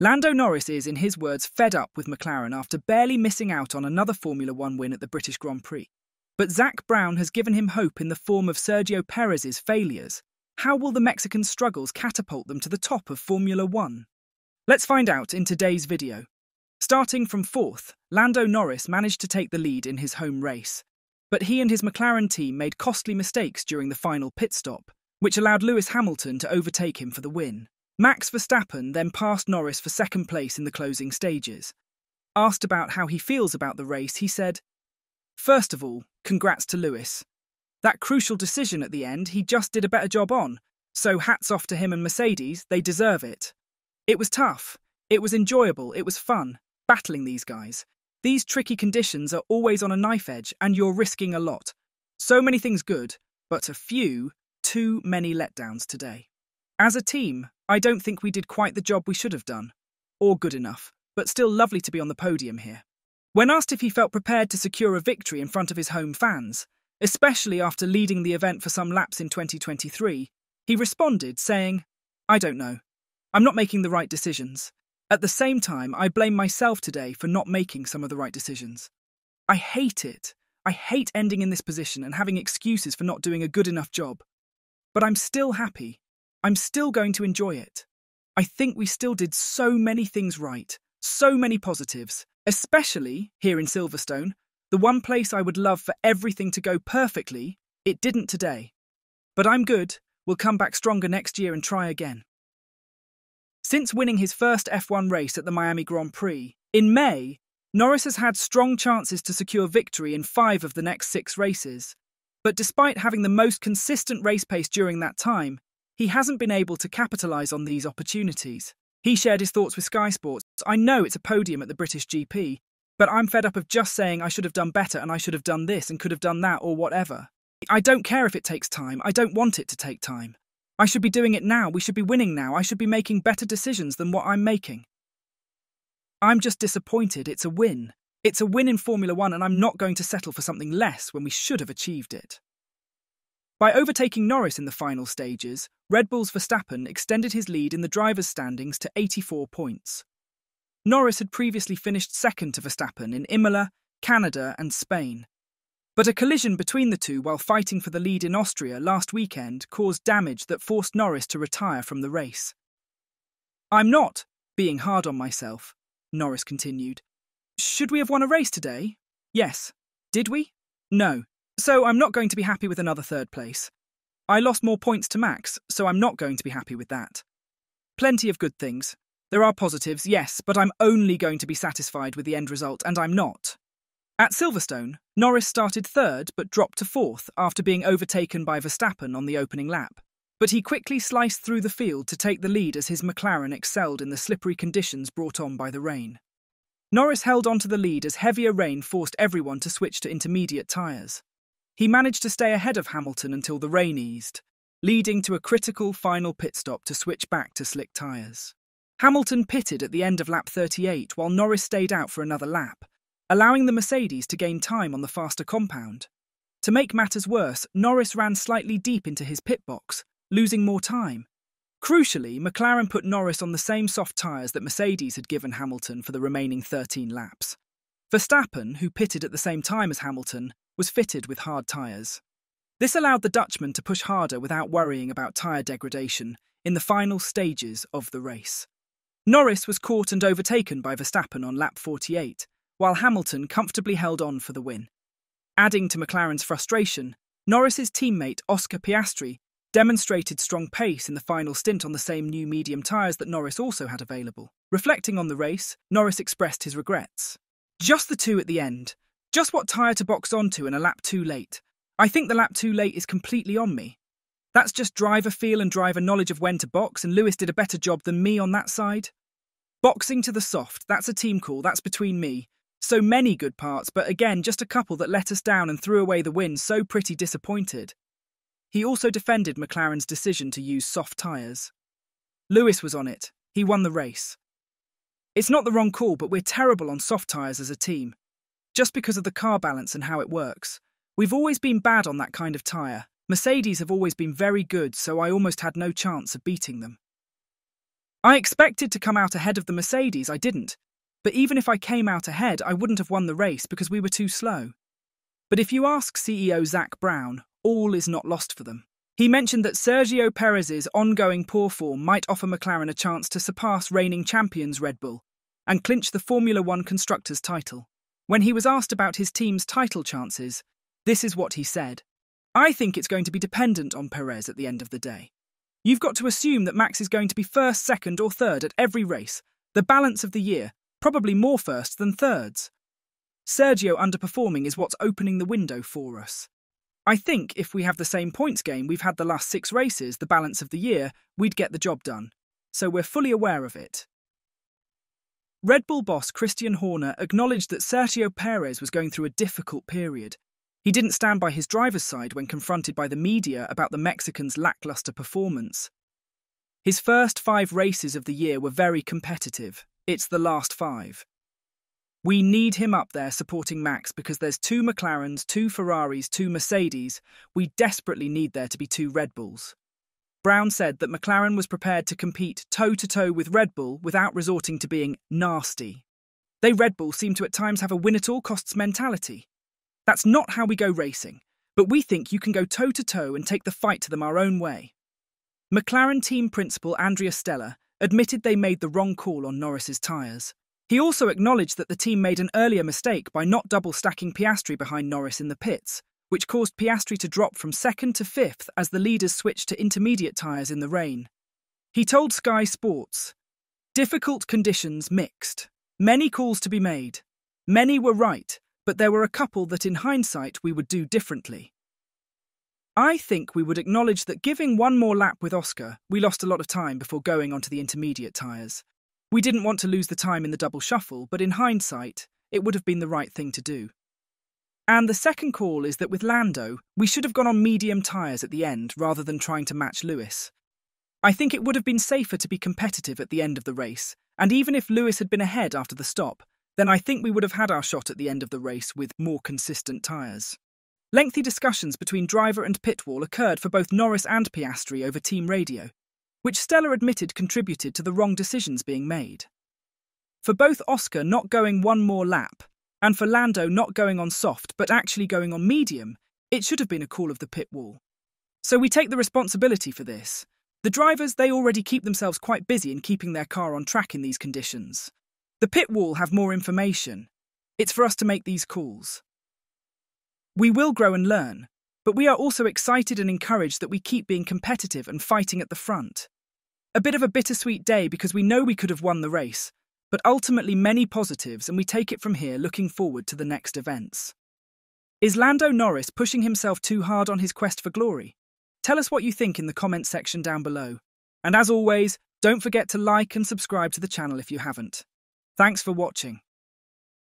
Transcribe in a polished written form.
Lando Norris is, in his words, fed up with McLaren after barely missing out on another Formula One win at the British Grand Prix. But Zak Brown has given him hope in the form of Sergio Perez's failures. How will the Mexican's struggles catapult them to the top of Formula One? Let's find out in today's video. Starting from fourth, Lando Norris managed to take the lead in his home race. But he and his McLaren team made costly mistakes during the final pit stop, which allowed Lewis Hamilton to overtake him for the win. Max Verstappen then passed Norris for second place in the closing stages. Asked about how he feels about the race, he said, "First of all, congrats to Lewis. That crucial decision at the end, he just did a better job on. So hats off to him and Mercedes, they deserve it. It was tough, it was enjoyable, it was fun, battling these guys. These tricky conditions are always on a knife edge and you're risking a lot. So many things good, but too many letdowns today. As a team, I don't think we did quite the job we should have done. Or good enough, but still lovely to be on the podium here." When asked if he felt prepared to secure a victory in front of his home fans, especially after leading the event for some laps in 2023, he responded saying, "I don't know. I'm not making the right decisions. At the same time, I blame myself today for not making some of the right decisions. I hate it. I hate ending in this position and having excuses for not doing a good enough job. But I'm still happy. I'm still going to enjoy it. I think we still did so many things right, so many positives, especially here in Silverstone, the one place I would love for everything to go perfectly. It didn't today. But I'm good. We'll come back stronger next year and try again." Since winning his first F1 race at the Miami Grand Prix in May, Norris has had strong chances to secure victory in 5 of the next 6 races. But despite having the most consistent race pace during that time, he hasn't been able to capitalise on these opportunities. He shared his thoughts with Sky Sports. "I know it's a podium at the British GP, but I'm fed up of just saying I should have done better and I should have done this and could have done that or whatever. I don't care if it takes time. I don't want it to take time. I should be doing it now. We should be winning now. I should be making better decisions than what I'm making. I'm just disappointed. It's a win. It's a win in Formula One and I'm not going to settle for something less when we should have achieved it." By overtaking Norris in the final stages, Red Bull's Verstappen extended his lead in the drivers' standings to 84 points. Norris had previously finished second to Verstappen in Imola, Canada and Spain. But a collision between the two while fighting for the lead in Austria last weekend caused damage that forced Norris to retire from the race. "I'm not being hard on myself," Norris continued. "Should we have won a race today? Yes. Did we? No. So I'm not going to be happy with another third place. I lost more points to Max, so I'm not going to be happy with that. Plenty of good things. There are positives, yes, but I'm only going to be satisfied with the end result, and I'm not." At Silverstone, Norris started third but dropped to fourth after being overtaken by Verstappen on the opening lap. But he quickly sliced through the field to take the lead as his McLaren excelled in the slippery conditions brought on by the rain. Norris held on to the lead as heavier rain forced everyone to switch to intermediate tyres. He managed to stay ahead of Hamilton until the rain eased, leading to a critical final pit stop to switch back to slick tyres. Hamilton pitted at the end of lap 38 while Norris stayed out for another lap, allowing the Mercedes to gain time on the faster compound. To make matters worse, Norris ran slightly deep into his pit box, losing more time. Crucially, McLaren put Norris on the same soft tyres that Mercedes had given Hamilton for the remaining 13 laps. Verstappen, who pitted at the same time as Hamilton, was fitted with hard tyres. This allowed the Dutchman to push harder without worrying about tyre degradation in the final stages of the race. Norris was caught and overtaken by Verstappen on lap 48, while Hamilton comfortably held on for the win. Adding to McLaren's frustration, Norris's teammate Oscar Piastri demonstrated strong pace in the final stint on the same new medium tyres that Norris also had available. Reflecting on the race, Norris expressed his regrets. "Just the two at the end. Just what tyre to box onto in a lap too late. I think the lap too late is completely on me. That's just driver feel and driver knowledge of when to box, and Lewis did a better job than me on that side. Boxing to the soft, that's a team call, that's between me. So many good parts, but again, just a couple that let us down and threw away the win, so pretty disappointed." He also defended McLaren's decision to use soft tyres. "Lewis was on it. He won the race. It's not the wrong call, but we're terrible on soft tyres as a team. Just because of the car balance and how it works. We've always been bad on that kind of tyre. Mercedes have always been very good, so I almost had no chance of beating them." I expected to come out ahead of the Mercedes, I didn't. But even if I came out ahead, I wouldn't have won the race because we were too slow. But if you ask CEO Zak Brown, all is not lost for them. He mentioned that Sergio Perez's ongoing poor form might offer McLaren a chance to surpass reigning champions Red Bull and clinch the Formula One Constructors' title. When he was asked about his team's title chances, this is what he said. I think it's going to be dependent on Perez at the end of the day. You've got to assume that Max is going to be first, second or third at every race, the balance of the year, probably more firsts than thirds. Sergio underperforming is what's opening the window for us. I think if we have the same points game we've had the last 6 races, the balance of the year, we'd get the job done. So we're fully aware of it. Red Bull boss Christian Horner acknowledged that Sergio Perez was going through a difficult period. He didn't stand by his driver's side when confronted by the media about the Mexican's lackluster performance. His first 5 races of the year were very competitive. It's the last 5. We need him up there supporting Max because there's 2 McLarens, 2 Ferraris, 2 Mercedes. We desperately need there to be 2 Red Bulls. Brown said that McLaren was prepared to compete toe-to-toe with Red Bull without resorting to being nasty. They Red Bull seem to at times have a win-at-all-costs mentality. That's not how we go racing, but we think you can go toe-to-toe and take the fight to them our own way. McLaren team principal Andrea Stella admitted they made the wrong call on Norris's tyres. He also acknowledged that the team made an earlier mistake by not double-stacking Piastri behind Norris in the pits, which caused Piastri to drop from 2nd to 5th as the leaders switched to intermediate tyres in the rain. He told Sky Sports, "Difficult conditions mixed. Many calls to be made. Many were right, but there were a couple that in hindsight we would do differently. I think we would acknowledge that giving one more lap with Oscar, we lost a lot of time before going onto the intermediate tyres. We didn't want to lose the time in the double shuffle, but in hindsight, it would have been the right thing to do. And the second call is that with Lando, we should have gone on medium tyres at the end rather than trying to match Lewis. I think it would have been safer to be competitive at the end of the race, and even if Lewis had been ahead after the stop, then I think we would have had our shot at the end of the race with more consistent tyres." Lengthy discussions between driver and pit wall occurred for both Norris and Piastri over team radio, which Stella admitted contributed to the wrong decisions being made. For both Oscar not going one more lap, and for Lando not going on soft but actually going on medium, it should have been a call of the pit wall. So we take the responsibility for this. The drivers, they already keep themselves quite busy in keeping their car on track in these conditions. The pit wall have more information. It's for us to make these calls. We will grow and learn, but we are also excited and encouraged that we keep being competitive and fighting at the front. A bit of a bittersweet day because we know we could have won the race, but ultimately many positives, and we take it from here looking forward to the next events. Is Lando Norris pushing himself too hard on his quest for glory? Tell us what you think in the comments section down below. And as always, don't forget to like and subscribe to the channel if you haven't. Thanks for watching.